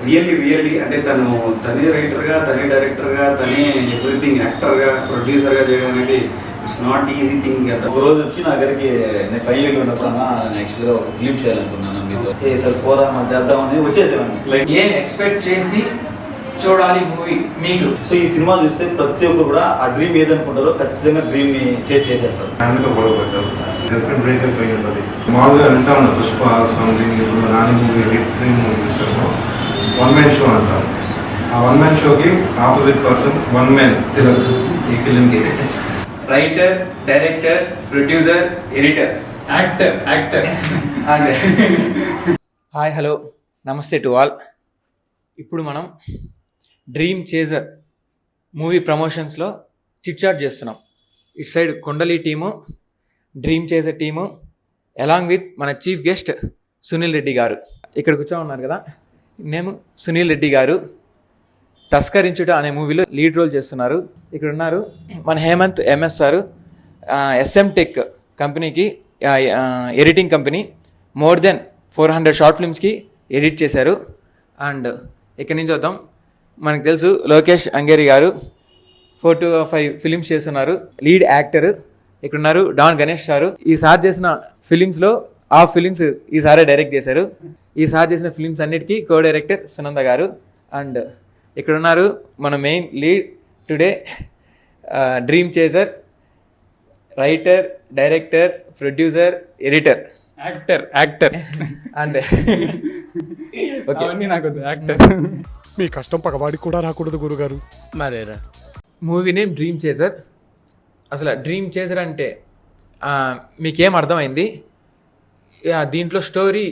Really అంటే తనే రైటర్గా, తనే డైరెక్టర్గా, తనే ఎవ్రీథింగ్, యాక్టర్గా, ప్రొడ్యూసర్గా చేయడం అనేది ఇట్స్ నాట్ ఈజీ థింగ్ కదా. ఒక రోజు వచ్చి నా దగ్గరికి నేను ఫైనల్ ఇయర్ ఉన్నప్పుడు నేను యాక్చువల్గా ఒక ఫిలిం చేయాలనుకున్నాను మీతో. సార్ పోరా మనం చేద్దామని వచ్చేసేవాడిని. ఏం ఎక్స్పెక్ట్ చేసి చూడాలి మూవీ మీకు? సో ఈ సినిమా చూస్తే ప్రతి ఒక్కరు కూడా ఆ డ్రీమ్ ఏదనుకుంటారో ఖచ్చితంగా డ్రీమ్ ని చేసేస్తారు. ఫ్యామిలీతో గొడవ పడ్డారు, గర్ల్ఫ్రెండ్ బ్రేకప్ అయి ఉంటుంది. మామూలుగా వింటా ఉన్నా పుష్ప సంథింగ్, ఇప్పుడు నాని మూవీ హిట్ 3 మూవీ చూసాము, వన్ మ్యాన్ షో అంటారు. ఆ వన్ మ్యాన్ షోకి opposite person one man Tilak ఈ ఫిలింకి. Writer, director, producer, editor, actor. Hi, hello, namaste to all. ఇప్పుడు మనం డ్రీమ్ చేజర్ మూవీ ప్రమోషన్స్లో చిట్చాట్ చేస్తున్నాం. ఇటు సైడ్ కొండలి team, dream chaser team, along with మన చీఫ్ గెస్ట్ సునీల్ రెడ్డి గారు. ఇక్కడ కూర్చో ఉన్నారు కదా, నేను సునీల్ రెడ్డి గారు తస్కరించుట అనే మూవీలో లీడ్ రోల్ చేస్తున్నారు. ఇక్కడ ఉన్నారు మన Hemant MS sir, SM tech కంపెనీకి editing company, more than 400 short ఫిల్మ్స్కి ఎడిట్ చేశారు. అండ్ ఇక్కడి నుంచి వద్దాం, మనకు తెలుసు లోకేష్ అంగేరి గారు 4 to 5 ఫిలిమ్స్ చేస్తున్నారు, లీడ్ యాక్టర్. ఇక్కడ ఉన్నారు డాన్ గణేష్ సారు. ఈసారి చేసిన ఫిలిమ్స్లో ఆ ఫిలిమ్స్ ఈసారి డైరెక్ట్ చేశారు. ఈసారి చేసిన ఫిలిమ్స్ అన్నిటికీ కో డైరెక్టర్ సునంద గారు. అండ్ ఇక్కడ ఉన్నారు మన main lead today, dream chaser, writer, director, producer, editor, actor and అవన్నీ నాకు యాక్టర్. మీ కష్టం పగవాడికి కూడా రాకూడదు గురుగారు. మరేరా మూవీ నేమ్ డ్రీమ్ చేజర్. అసలు డ్రీమ్ చేజర్ అంటే మీకేం అర్థమైంది, దీంట్లో స్టోరీ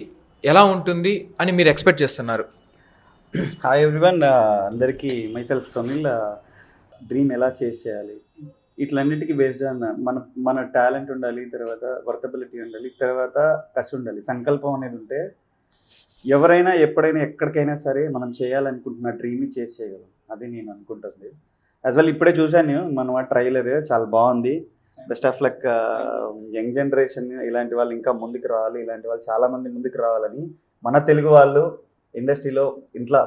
ఎలా ఉంటుంది అని మీరు ఎక్స్పెక్ట్ చేస్తున్నారు? హాయ్ ఎవ్రీవన్, అందరికీ మైసెల్ఫ్ సునీల్. డ్రీమ్ ఎలా చేయాలి, ఇట్లన్నిటికీ బేస్డ్ ఆన్ మన టాలెంట్ ఉండాలి, తర్వాత వర్తబిలిటీ ఉండాలి, తర్వాత కసి ఉండాలి, సంకల్పం అనేది ఉంటే ఎవరైనా ఎప్పుడైనా ఎక్కడికైనా సరే మనం చేయాలనుకుంటున్న డ్రీమ్ని చేయగలం. అది నేను అనుకుంటుంది. యాజ్ వెల్ ఇప్పుడే చూశాను మనం ఆ ట్రైలర్, చాలా బాగుంది. Best of luck. Young generation ఇలాంటి వాళ్ళు ఇంకా ముందుకు రావాలి, ఇలాంటి వాళ్ళు చాలామంది ముందుకు రావాలని, మన తెలుగు వాళ్ళు ఇండస్ట్రీలో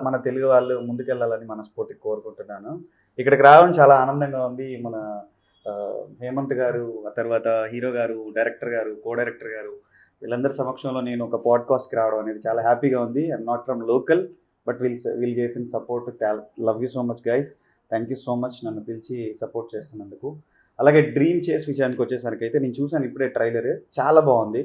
మన తెలుగు వాళ్ళు ముందుకెళ్ళాలని మనస్ఫూర్తిగా కోరుకుంటున్నాను. ఇక్కడికి రావడం చాలా ఆనందంగా ఉంది. మన హేమంత్ గారు, ఆ తర్వాత హీరో గారు, డైరెక్టర్ గారు, కో డైరెక్టర్ గారు, వీళ్ళందరి సమక్షంలో నేను ఒక పాడ్కాస్ట్కి రావడం అనేది చాలా హ్యాపీగా ఉంది. I'm not from local, but వీళ్ళు చేసిన support, love you so much guys. Thank you so much నన్ను పిలిచి సపోర్ట్ చేస్తున్నందుకు. అలాగే డ్రీమ్ చేస్ విషయానికి వచ్చేసరికి అయితే నేను చూసాను ఇప్పుడే ట్రైలర్, చాలా బాగుంది.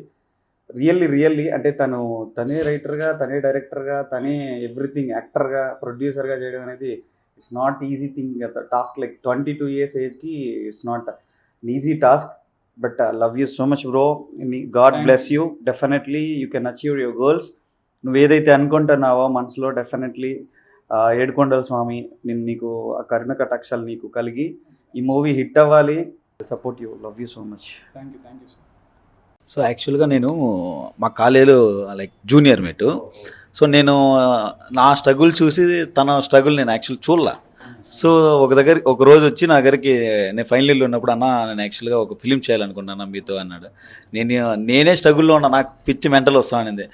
రియల్లీ అంటే తనే రైటర్గా, తనే డైరెక్టర్గా, తనే ఎవ్రీథింగ్, యాక్టర్గా, ప్రొడ్యూసర్గా చేయడం అనేది it's not easy thing. Task like 22 years ఏజ్కి it's not easy task. But love you so much bro. God bless you. Definitely you can achieve your goals. నువ్వు ఏదైతే అనుకుంటున్నావో మనసులో, డెఫినెట్లీ ఏడుకొండల స్వామి నీకు ఆ కరుణ కటాక్షాలు నీకు కలిగి ఈ మూవీ హిట్ అవ్వాలి. Support you. Love you so much. Thank you. So యాక్చువల్గా నేను మా కాలేజీలో లైక్ జూనియర్ మేటు. సో నేను నా స్ట్రగుల్ చూసి తన స్ట్రగుల్ నేను యాక్చువల్ చూడలే. సో ఒక రోజు వచ్చి నా దగ్గరికి నేను ఫైనల్ ఇయర్లో ఉన్నప్పుడు, అన్న నేను యాక్చువల్గా ఒక ఫిలిం చేయాలనుకున్నాను మీతో అన్నాడు. నేనే స్ట్రగుల్లో ఉన్నా, నాకు పిచ్చి మెంటల్ వస్తానంది.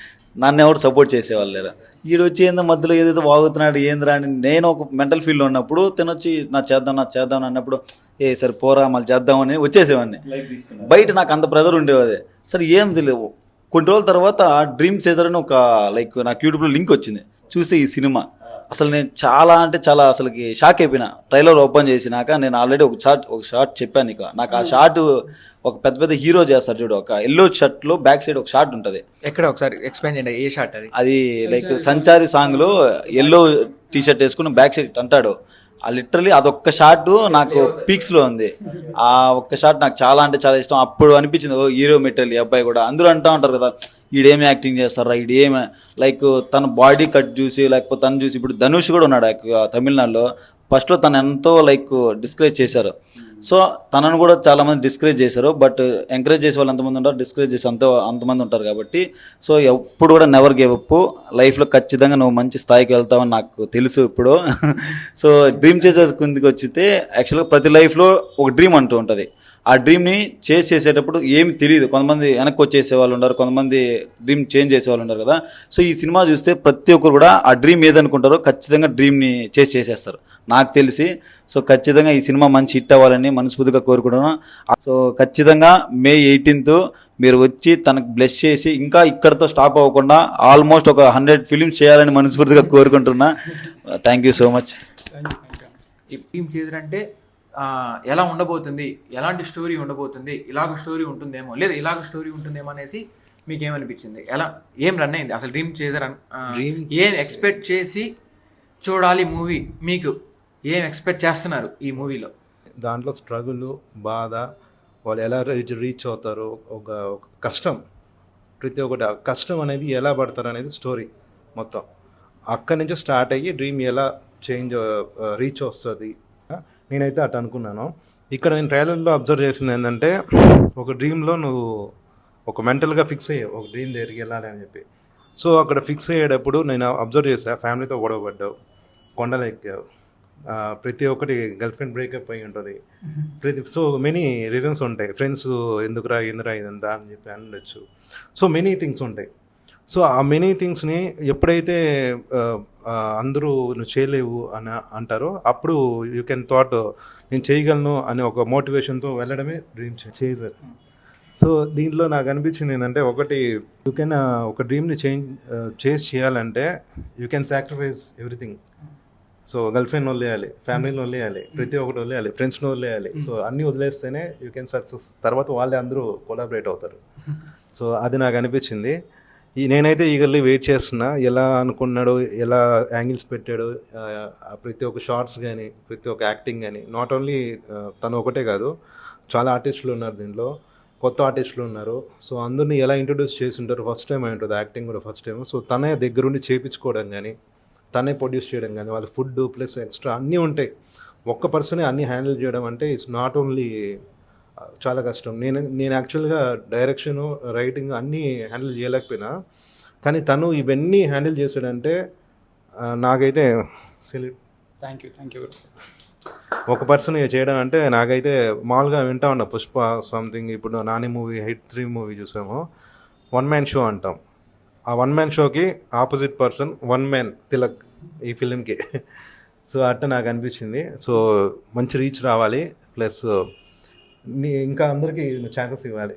నన్ను ఎవరు సపోర్ట్ చేసేవాళ్ళు లేరు. వీడు వచ్చి ఏందో మధ్యలో ఏదైతే వాగుతున్నాడు ఏంద్రా అని నేను ఒక మెంటల్ ఫీల్డ్లో ఉన్నప్పుడు తను వచ్చి నా చేద్దాం అన్నప్పుడు సరే పోరా మళ్ళీ చేద్దామని వచ్చేసేవాడిని. బయట నాకు అంత ప్రెజర్ ఉండేది. సరే ఏం తెలియదు. కొన్ని రోజుల తర్వాత డ్రీమ్ చేజర్ అని ఒక నాకు యూట్యూబ్లో లింక్ వచ్చింది. చూస్తే ఈ సినిమా అసలు నేను చాలా అసలుకి షాక్ అయిపోయినా. ట్రైలర్ ఓపెన్ చేసినాక నేను ఆల్రెడీ ఒక షార్ట్ చెప్పాను నీకు. నాకు ఆ షార్ట్ ఒక పెద్ద హీరో చేస్తారు చూడు, ఒక ఎల్లో షర్ట్లో బ్యాక్ సైడ్ ఒక షార్ట్ ఉంటుంది. ఎక్కడ ఒకసారి ఎక్స్ప్లెయిన్ చేయండి, ఏ షార్ట్ అది? అది లైక్ సంచారి సాంగ్లో ఎల్లో టీషర్ట్ వేసుకుని బ్యాక్ సైడ్ అంటాడు. లిటరలీ అదొక్క షాట్ నాకు పీక్స్లో ఉంది. ఆ ఒక్క షాట్ నాకు చాలా ఇష్టం. అప్పుడు అనిపించింది హీరో మెటీరియల్ ఈ అబ్బాయి కూడా. అందరూ అంటూ ఉంటారు కదా ఈడేమి యాక్టింగ్ చేస్తారా, ఈడేమి లైక్ తన బాడీ కట్ చూసి లేకపోతే తను చూసి. ఇప్పుడు ధనుష్ కూడా ఉన్నాడు తమిళనాడులో. ఫస్ట్లో తను ఎంతో డిస్కరేజ్ చేశారు. సో తనను కూడా చాలామంది డిస్కరేజ్ చేశారు. బట్ ఎంకరేజ్ చేసే వాళ్ళు ఎంతమంది ఉంటారు, డిస్కరేజ్ చేసే అంతమంది ఉంటారు. కాబట్టి సో ఎప్పుడు కూడా నెవర్ గివ్ అప్. లైఫ్లో ఖచ్చితంగా నువ్వు మంచి స్థాయికి వెళ్తావని నాకు తెలుసు ఇప్పుడు. సో డ్రీమ్ చేసే కిందికి వచ్చితే యాక్చువల్గా ప్రతి లైఫ్లో ఒక డ్రీమ్ అంటూ ఉంటుంది. ఆ డ్రీమ్ని చేసేటప్పుడు ఏమి తెలియదు. కొంతమంది వెనక్కి వచ్చేసే వాళ్ళు ఉన్నారు, కొంతమంది డ్రీమ్ చేంజ్ చేసే వాళ్ళు ఉన్నారు కదా. సో ఈ సినిమా చూస్తే ప్రతి ఒక్కరు కూడా ఆ డ్రీమ్ ఏదనుకుంటారో ఖచ్చితంగా డ్రీమ్ని చేసేస్తారు నాకు తెలిసి. సో ఖచ్చితంగా ఈ సినిమా మంచి హిట్ అవ్వాలని మనస్ఫూర్తిగా కోరుకుంటున్నాను. సో ఖచ్చితంగా May 18th మీరు వచ్చి తనకు బ్లెస్ చేసి ఇంకా ఇక్కడతో స్టాప్ అవ్వకుండా ఆల్మోస్ట్ ఒక 100 ఫిలిమ్స్ చేయాలని మనస్ఫూర్తిగా కోరుకుంటున్నా. Thank you so much. ఈ డ్రీమ్ చేజర్ అంటే ఎలా ఉండబోతుంది, ఎలాంటి స్టోరీ ఉండబోతుంది, ఇలాగ స్టోరీ ఉంటుందేమో లేదా ఇలాగ స్టోరీ ఉంటుందేమో అనేసి మీకు ఏమనిపించింది? ఏం రన్ అయింది అసలు డ్రీమ్ చేజర్? ఏం ఎక్స్పెక్ట్ చేసి చూడాలి మూవీ? మీకు ఏం ఎక్స్పెక్ట్ చేస్తున్నారు ఈ మూవీలో? దాంట్లో స్ట్రగుల్, బాధ, వాళ్ళు ఎలా రీచ్ అవుతారు, ఒక కష్టం, ప్రతి ఒక్కటి కష్టం అనేది ఎలా పడతారు అనేది స్టోరీ మొత్తం. అక్కడి నుంచి స్టార్ట్ అయ్యి డ్రీమ్ ఎలా రీచ్ వస్తుంది. నేనైతే అటు అనుకున్నాను. ఇక్కడ నేను ట్రైలర్లో అబ్జర్వ్ చేసింది ఏంటంటే, ఒక డ్రీమ్లో నువ్వు ఒక మెంటల్గా ఫిక్స్ అయ్యావు ఒక డ్రీమ్ దగ్గరికి వెళ్ళాలి అని చెప్పి. సో అక్కడ ఫిక్స్ అయ్యేటప్పుడు నేను అబ్జర్వ్ చేశాను, ఫ్యామిలీతో గొడవ పడ్డావు, కొండలు ఎక్కావు, ప్రతి ఒక్కటి గర్ల్ ఫ్రెండ్ బ్రేకప్ అయి ఉంటుంది, సో మెనీ రీజన్స్ ఉంటాయి. ఫ్రెండ్స్ ఎందుకురా ఇదంతా అని చెప్పి అనొచ్చు. సో మెనీ థింగ్స్ ఉంటాయి. సో ఆ మెనీ థింగ్స్ని ఎప్పుడైతే అందరూ నువ్వు చేయలేవు అని అంటారో అప్పుడు యూ కెన్ థాట్ నేను చేయగలను అనే ఒక మోటివేషన్తో వెళ్ళడమే డ్రీమ్ చేజర్. సో దీంట్లో నాకు అనిపించింది ఏంటంటే, ఒకటి యూ కెన్ ఒక డ్రీమ్ని చేయాలంటే you can sacrifice everything. So girl friend వదిలేయాలి, ఫ్యామిలీని వదిలేయాలి, ప్రతి ఒక్కటి వదిలేయాలి, ఫ్రెండ్స్ని వదిలేయాలి. సో అన్నీ వదిలేస్తేనే యూ కెన్ సక్సెస్. తర్వాత వాళ్ళే అందరూ కొలాబరేట్ అవుతారు. సో అది నాకు అనిపించింది. నేనైతే ఈగర్లీ వెయిట్ చేస్తున్నా, ఎలా అనుకున్నాడు, ఎలా యాంగిల్స్ పెట్టాడు, ప్రతి ఒక్క షార్ట్స్ కానీ, ప్రతి ఒక్క యాక్టింగ్ కానీ. నాట్ ఓన్లీ తను ఒకటే కాదు, చాలా ఆర్టిస్టులు ఉన్నారు దీంట్లో, కొత్త ఆర్టిస్టులు ఉన్నారు. సో అందరినీ ఎలా ఇంట్రొడ్యూస్ చేసి ఉంటారు, ఫస్ట్ టైం అయి ఉంటుంది, యాక్టింగ్ కూడా ఫస్ట్ టైం. సో తనే దగ్గరుండి చేయించుకోవడం కానీ, తనే ప్రొడ్యూస్ చేయడం కానీ, వాళ్ళ ఫుడ్ ప్లస్ ఎక్స్ట్రా అన్నీ ఉంటాయి. ఒక్క పర్సనే అన్నీ హ్యాండిల్ చేయడం అంటే ఇట్స్ నాట్ ఓన్లీ చాలా కష్టం. నేను యాక్చువల్గా డైరెక్షన్, రైటింగ్ అన్నీ హ్యాండిల్ చేయలేకపోయినా, కానీ తను ఇవన్నీ హ్యాండిల్ చేశాడంటే నాకైతే థ్యాంక్ యూ. ఒక పర్సన్ చేయడం అంటే నాకైతే మామూలుగా వింటా ఉన్నా, పుష్ప సంథింగ్, ఇప్పుడు నాని మూవీ, హిట్ 3 మూవీ చూసాము, 1 man షో అంటాం. ఆ 1 man షోకి ఆపోజిట్ పర్సన్ 1 man తిలక్ ఈ ఫిలింకి. సో అట్లా నాకు అనిపించింది. సో మంచి రీచ్ రావాలి, ప్లస్ ఇంకా అందరికీ ఛాన్సెస్ ఇవ్వాలి,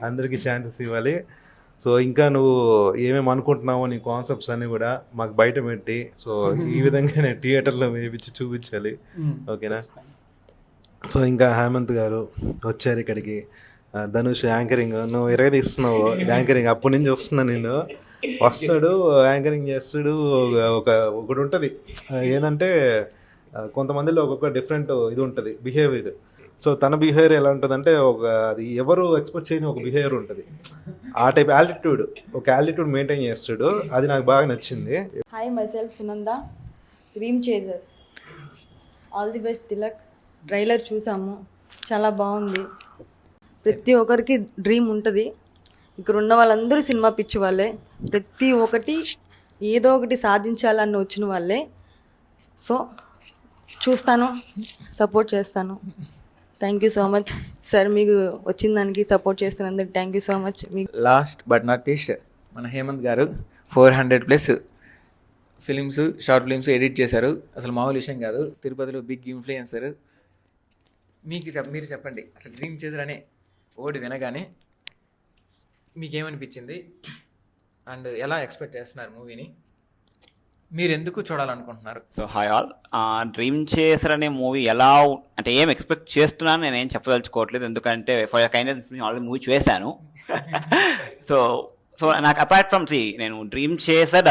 అందరికీ ఛాన్సెస్ ఇవ్వాలి. సో ఇంకా నువ్వు ఏమేమి అనుకుంటున్నావో నీ కాన్సెప్ట్స్ అన్నీ కూడా మాకు బయట పెట్టి, సో ఈ విధంగా నేను థియేటర్లో వేయించి చూపించాలి. ఓకేనా? సో ఇంకా హేమంత్ గారు వచ్చారు ఇక్కడికి, ధనుష్ యాంకరింగ్, నువ్వు ఇరగదీస్తున్నావు యాంకరింగ్, అప్పటి నుంచి వస్తున్నా నేను. వస్తాడు, యాంకరింగ్ చేస్తాడు. ఒకటి ఉంటుంది ఏంటంటే, కొంతమందిలో ఒక్కొక్క డిఫరెంట్ ఇది ఉంటుంది బిహేవియర్. సో తన బిహేవియర్ ఎలా ఉంటుందంటే, అది ఎవరు ఎక్స్పెక్ట్ చేయని ఒక బిహేవియర్ ఉంటుంది. ఆ టైప్ యాటిట్యూడ్, ఒక యాటిట్యూడ్ మెయింటైన్ చేస్తాడు. అది నాకు బాగా నచ్చింది. Hi, my self Sunanda, dream chaser. All the best Tilak. Trailer చూసాము, చాలా బాగుంది. ప్రతి ఒక్కరికి డ్రీమ్ ఉంటుంది. ఇక్కడ ఉన్న వాళ్ళందరూ సినిమా పిచ్చి వాళ్ళే, ప్రతి ఒక్కటి ఏదో ఒకటి సాధించాలని వచ్చిన వాళ్ళే. సో చూస్తాను, సపోర్ట్ చేస్తాను. Thank you so much sir, మీకు వచ్చిన దానికి సపోర్ట్ చేస్తున్నందుకు thank you so much. Last but not least, మన హేమంత్ గారు 400+ ఫిలిమ్స్, షార్ట్ ఫిలిమ్స్ ఎడిట్ చేశారు. అసలు మామూలు విషయం కాదు, తిరుపతిలో బిగ్ ఇన్ఫ్లుయెన్సర్. మీరు చెప్పండి, అసలు డ్రీమ్ చేజర్ అనే ఓడి వినగానే మీకేమనిపించింది అండ్ ఎలా ఎక్స్పెక్ట్ చేస్తున్నారు మూవీని? మీరు ఎందుకు చూడాలనుకుంటున్నారు? సో హాయ్ ఆల్, డ్రీమ్ చేసర్ అనే మూవీ ఎలా అంటే ఏం ఎక్స్పెక్ట్ చేస్తున్నాను నేనేం చెప్పదలుచుకోవట్లేదు, ఎందుకంటే for your kind already movie చూసాను. సో నాకు అపార్ట్ ఫ్రమ్ నేను డ్రీమ్ చేసర్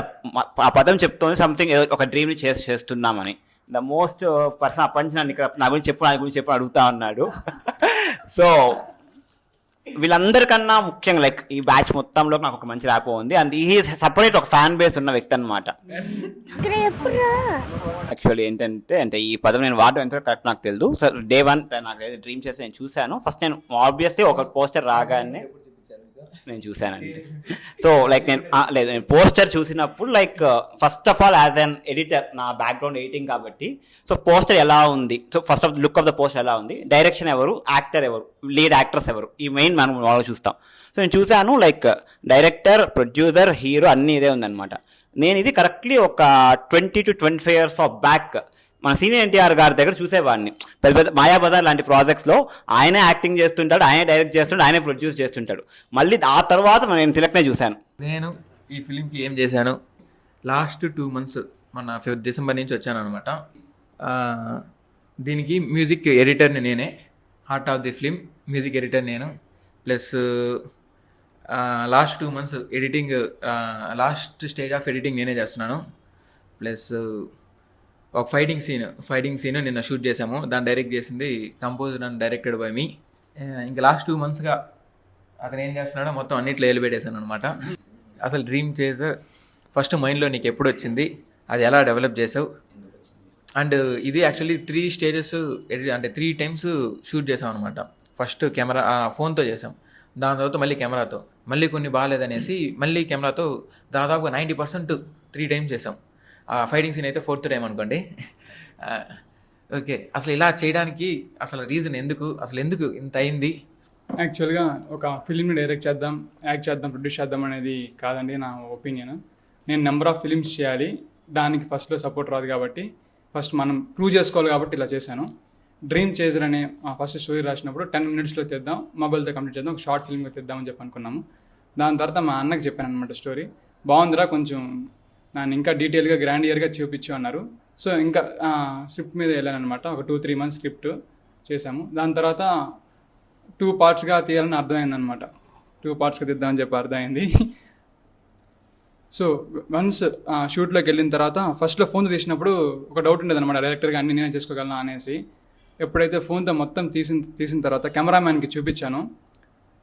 ఆ పదం చెప్తోంది సంథింగ్, ఒక డ్రీమ్ని చేస్తున్నామని. ద మోస్ట్ పర్సన్ అప్పటి నుంచి నన్ను ఇక్కడ నా గురించి చెప్పు అడుగుతా ఉన్నాడు. సో వీళ్ళందరికన్నా ముఖ్యంగా లైక్ ఈ బ్యాచ్ మొత్తంలో నాకు ఒక మంచి ర్యాపో ఉంది, అండ్ ఈ సపరేట్ ఒక ఫ్యాన్ బేస్ ఉన్న వ్యక్తి అనమాట. యాక్చువల్లీ ఏంటంటే అంటే ఈ పదం నేను వాడడం ఎంతో కరెక్ట్ నాకు తెలియదు. సో డే 1 నాకు డ్రీమ్ చేసి నేను చూశాను. ఫస్ట్ నేను ఆబ్వియస్లీ ఒక పోస్టర్ రాగానే నేను చూశానండి. సో లైక్ నేను పోస్టర్ చూసినప్పుడు like first of all as an editor, నా బ్యాక్గ్రౌండ్ ఎడిటింగ్ కాబట్టి, సో పోస్టర్ ఎలా ఉంది, so first of look of the poster ఎలా ఉంది, డైరెక్షన్ ఎవరు, యాక్టర్ ఎవరు, లీడ్ యాక్టర్స్ ఎవరు, ఈ మెయిన్ మనం వాళ్ళు చూస్తాం. సో నేను చూశాను లైక్ డైరెక్టర్, ప్రొడ్యూసర్, హీరో అన్నీ ఇదే ఉందన్నమాట. నేను ఇది కరెక్ట్లీ ఒక 20 to 25 years ఆఫ్ బ్యాక్ మన సీనియర్ ఎన్టీఆర్ గారి దగ్గర చూసేవాడిని. పెద్ద పెద్ద మాయాబజార్ లాంటి ప్రాజెక్ట్స్లో ఆయనే యాక్టింగ్ చేస్తుంటాడు, ఆయనే డైరెక్ట్ చేస్తుంటాడు, ఆయనే ప్రొడ్యూస్ చేస్తుంటాడు. మళ్ళీ ఆ తర్వాత నేను తిలక్నే చూశాను. నేను ఈ ఫిలింకి ఏం చేశాను, లాస్ట్ 2 months మన డిసెంబర్ నుంచి వచ్చాను అనమాట. దీనికి మ్యూజిక్ ఎడిటర్ని నేనే, heart of the film music editor నేను. Plus last 2 months editing, last stage of editing నేనే చేస్తున్నాను. ప్లస్ ఒక ఫైటింగ్ సీన్ నిన్న షూట్ చేసాము, దాన్ని డైరెక్ట్ చేసింది కంపోజ్డ్ అండ్ డైరెక్టెడ్ బై మీ. ఇంకా లాస్ట్ 2 monthsగా అతను ఏం చేస్తున్నాడో మొత్తం అన్నిట్లో ఏలిపెట్టేశాను అనమాట. అసలు డ్రీమ్ చేసర్ ఫస్ట్ మైండ్లో నీకు ఎప్పుడు వచ్చింది, అది ఎలా డెవలప్ చేసావు? అండ్ ఇది యాక్చువల్లీ 3 stages అంటే 3 times షూట్ చేసాం అనమాట. ఫస్ట్ కెమెరా ఫోన్తో చేసాం, దాని తర్వాత మళ్ళీ కెమెరాతో, మళ్ళీ కొన్ని బాగాలేదనేసి మళ్ళీ కెమెరాతో, దాదాపుగా 90% 3 times చేసాం. ఫైటింగ్ సీన్ అయితే 4th time అనుకోండి. ఓకే, అసలు ఇలా చేయడానికి అసలు రీజన్ ఎందుకు, అసలు ఎందుకు ఇంత అయింది? యాక్చువల్గా ఒక ఫిలింని డైరెక్ట్ చేద్దాం, యాక్ట్ చేద్దాం, ప్రొడ్యూస్ చేద్దాం అనేది కాదండి నా ఒపీనియన్. నేను నెంబర్ ఆఫ్ ఫిలిమ్స్ చేయాలి, దానికి ఫస్ట్లో సపోర్ట్ రాదు కాబట్టి ఫస్ట్ మనం ప్రూవ్ చేసుకోవాలి కాబట్టి ఇలా చేశాను. డ్రీమ్ చేజర్ అనే ఫస్ట్ స్టోరీ రాసినప్పుడు 10 minutesలో తెద్దాం, మొబైల్తో కంప్లీట్ చేద్దాం, ఒక షార్ట్ ఫిల్మ్గా తెద్దామని చెప్పి అనుకున్నాము. దాని తర్వాత మా అన్నకి చెప్పాను అనమాట, స్టోరీ బాగుందిరా, కొంచెం నన్ను ఇంకా డీటెయిల్గా గ్రాండియర్గా చూపించు అన్నారు. సో ఇంకా స్క్రిప్ట్ మీద వెళ్ళాను అనమాట. ఒక 2-3 months స్క్రిప్ట్ చేశాము. దాని తర్వాత 2 partsగా తీయాలని అర్థమైందనమాట. 2 partsగా తీద్దామని చెప్పి అర్థమైంది. సో వన్స్ షూట్లోకి వెళ్ళిన తర్వాత ఫస్ట్లో ఫోన్తో తీసినప్పుడు ఒక డౌట్ ఉండేది అనమాట, డైరెక్టర్గా అన్ని నేనే చేసుకోగలను అనేసి. ఎప్పుడైతే ఫోన్తో మొత్తం తీసిన తర్వాత కెమెరామ్యాన్కి చూపించాను,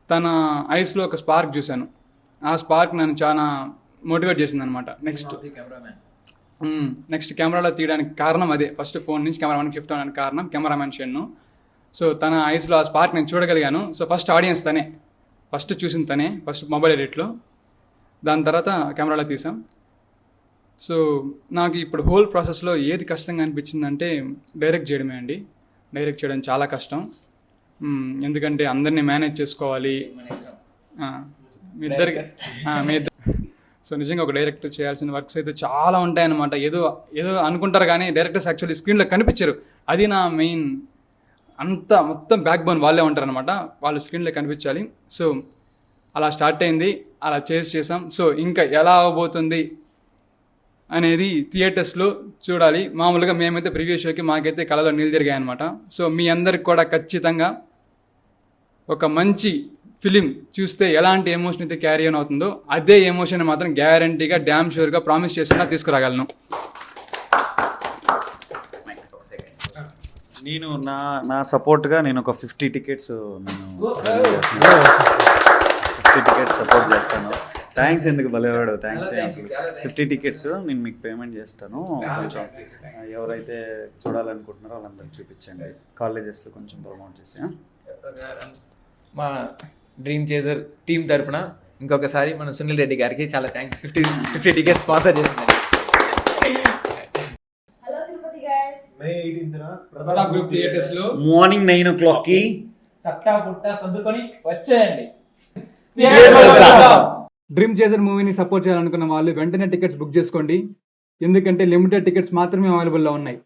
తన ఐస్లో ఒక స్పార్క్ చూశాను. ఆ స్పార్క్ నన్ను చాలా మోటివేట్ చేసింది అనమాట. నెక్స్ట్ కెమెరాలో తీయడానికి కారణం అదే. ఫస్ట్ ఫోన్ నుంచి కెమెరామ్యాన్కి షిఫ్ట్ అవ్వడానికి కారణం కెమెరామ్యాన్ షెన్ను. సో తన ఐస్లో ఆ స్పార్క్ నేను చూడగలిగాను. సో ఫస్ట్ ఆడియన్స్ తనే, ఫస్ట్ చూసింది తనే, ఫస్ట్ మొబైల్ ఎడిట్లో, దాని తర్వాత కెమెరాలో తీసాం. సో నాకు ఇప్పుడు హోల్ ప్రాసెస్లో ఏది కష్టంగా అనిపించిందంటే డైరెక్ట్ చేయడమే అండి. డైరెక్ట్ చేయడం చాలా కష్టం, ఎందుకంటే అందరినీ మేనేజ్ చేసుకోవాలి మీ ఇద్దరికి. సో నిజంగా ఒక డైరెక్టర్ చేయాల్సిన వర్క్స్ అయితే చాలా ఉంటాయన్నమాట. ఏదో అనుకుంటారు కానీ డైరెక్టర్స్ యాక్చువల్లీ స్క్రీన్లో కనిపించరు. అది నా మెయిన్, అంతా మొత్తం బ్యాక్ బోన్ వాళ్ళే ఉంటారనమాట, వాళ్ళు స్క్రీన్లో కనిపించాలి. సో అలా స్టార్ట్ అయింది, అలా చేసాం. సో ఇంకా ఎలా అవబోతుంది అనేది థియేటర్స్లో చూడాలి. మామూలుగా మేమైతే ప్రివ్యూ షోకి మాకైతే కళలో నీళ్ళు తిరిగాయన్నమాట. సో మీ అందరికి కూడా ఖచ్చితంగా ఒక మంచి ఫిలిం చూస్తే ఎలాంటి ఎమోషన్ అయితే క్యారీ ఆన్ అవుతుందో అదే ఎమోషన్ మాత్రం గ్యారంటీగా డ్యామ్ షూర్గా ప్రామిస్ చేస్తున్నా తీసుకురాగలను. నేను నా సపోర్ట్గా నేను ఒక 50 tickets నేను 50 tickets సపోర్ట్ చేస్తాను. థ్యాంక్స్, ఎందుకు భలేవాడు, థ్యాంక్స్. అసలు 50 tickets నేను మీకు పేమెంట్ చేస్తాను. కొంచెం ఎవరైతే చూడాలనుకుంటున్నారో వాళ్ళందరికీ చూపించండి, కాలేజెస్లో కొంచెం ప్రమోట్ చేసి. మా డ్రీమ్ చేజర్ టీమ్ తరపున ఇంకొకసారి మన సునీల్ రెడ్డి గారికి చాలా థ్యాంక్స్. 50 tickets స్పాన్సర్ చేస్తున్నారు. ప్రతాప్ గ్రూప్ థియేటర్స్లో మార్నింగ్ 9 o'clockకి సట్టా పుట్టా సర్దుకొని వచ్చేయండి. డ్రీమ్ చేజర్ మూవీని సపోర్ట్ చేయాలనుకున్న వాళ్ళు వెంటనే టికెట్స్ బుక్ చేసుకోండి, ఎందుకంటే లిమిటెడ్ టికెట్స్ మాత్రమే అవైలబుల్లో ఉన్నాయి.